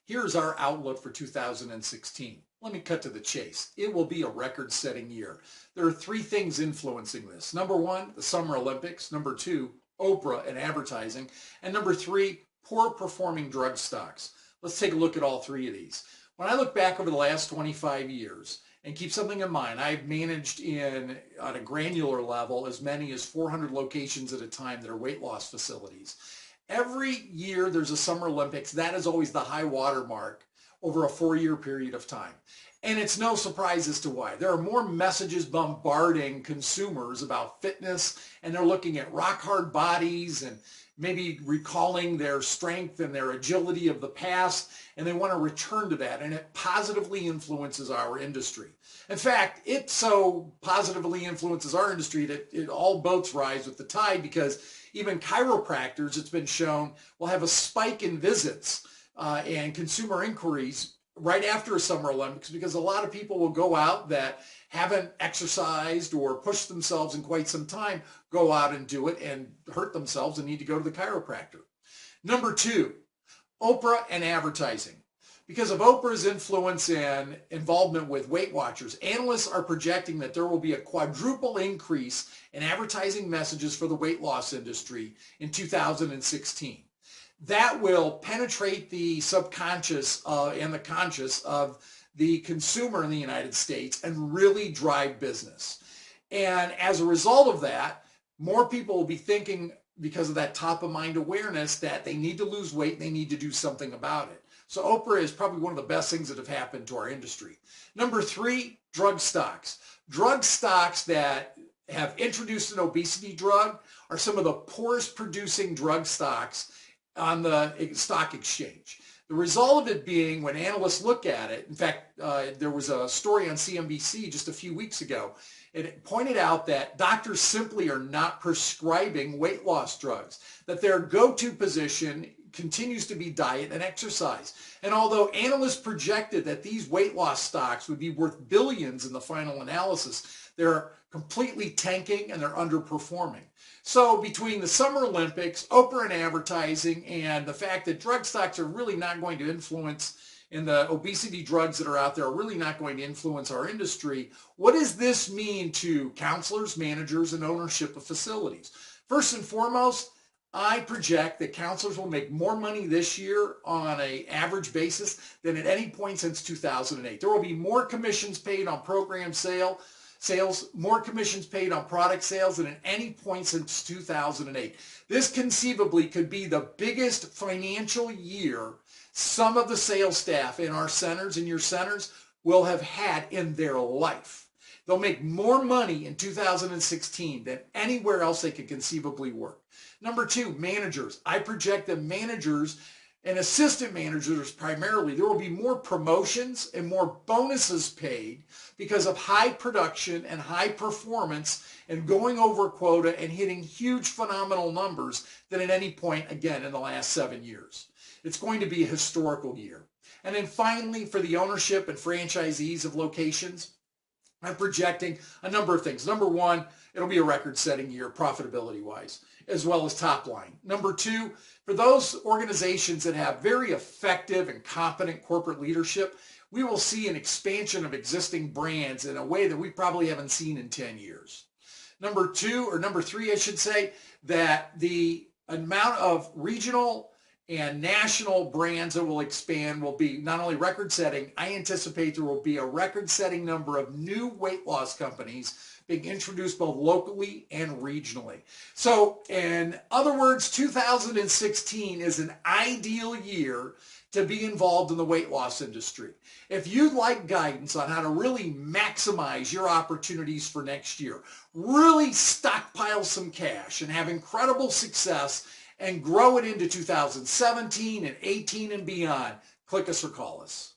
Here's our outlook for 2016. Let me cut to the chase. It will be a record-setting year. There are three things influencing this. Number one, the Summer Olympics. Number two, Oprah and advertising. And number three, poor performing drug stocks. Let's take a look at all three of these. When I look back over the last 25 years, and keep something in mind, I've managed on a granular level, as many as 400 locations at a time that are weight loss facilities. Every year there's a Summer Olympics. That is always the high water mark over a 4-year period of time. And it's no surprise as to why. There are more messages bombarding consumers about fitness, and they're looking at rock hard bodies and maybe recalling their strength and their agility of the past, and they want to return to that, and it positively influences our industry. In fact, it so positively influences our industry that all boats rise with the tide, because even chiropractors, it's been shown, will have a spike in visits and consumer inquiries right after a Summer Olympics, because a lot of people will go out that haven't exercised or pushed themselves in quite some time, go out and do it and hurt themselves and need to go to the chiropractor. Number two, Oprah and advertising. Because of Oprah's influence and involvement with Weight Watchers, analysts are projecting that there will be a quadruple increase in advertising messages for the weight loss industry in 2016. That will penetrate the subconscious and the conscious of the consumer in the United States and really drive business. And as a result of that, more people will be thinking, because of that top of mind awareness, that they need to lose weight and they need to do something about it. So Oprah is probably one of the best things that have happened to our industry. Number three, drug stocks. Drug stocks that have introduced an obesity drug are some of the poorest producing drug stocks on the stock exchange. The result of it being, when analysts look at it, in fact, there was a story on CNBC just a few weeks ago, and it pointed out that doctors simply are not prescribing weight loss drugs, that their go-to position continues to be diet and exercise. And although analysts projected that these weight loss stocks would be worth billions in the final analysis, they're completely tanking and they're underperforming. So between the Summer Olympics, Oprah and advertising, and the fact that drug stocks are really not going to influence, and the obesity drugs that are out there are really not going to influence our industry, what does this mean to counselors, managers, and ownership of facilities? First and foremost, I project that counselors will make more money this year on an average basis than at any point since 2008. There will be more commissions paid on program sales, more commissions paid on product sales than at any point since 2008. This conceivably could be the biggest financial year some of the sales staff in our centers and your centers will have had in their life. They'll make more money in 2016 than anywhere else they could conceivably work. Number two, managers. I project that managers and assistant managers primarily, there will be more promotions and more bonuses paid because of high production and high performance and going over quota and hitting huge phenomenal numbers than at any point, again, in the last 7 years. It's going to be a historical year. And then finally, for the ownership and franchisees of locations, I'm projecting a number of things. Number one, it'll be a record-setting year profitability-wise, as well as top line. Number two, for those organizations that have very effective and competent corporate leadership, we will see an expansion of existing brands in a way that we probably haven't seen in 10 years. Number three, I should say, that the amount of regional and national brands that will expand will be not only record-setting, I anticipate there will be a record-setting number of new weight loss companies being introduced both locally and regionally. So in other words, 2016 is an ideal year to be involved in the weight loss industry. If you'd like guidance on how to really maximize your opportunities for next year, really stockpile some cash and have incredible success and grow it into 2017 and 18 and beyond, click us or call us.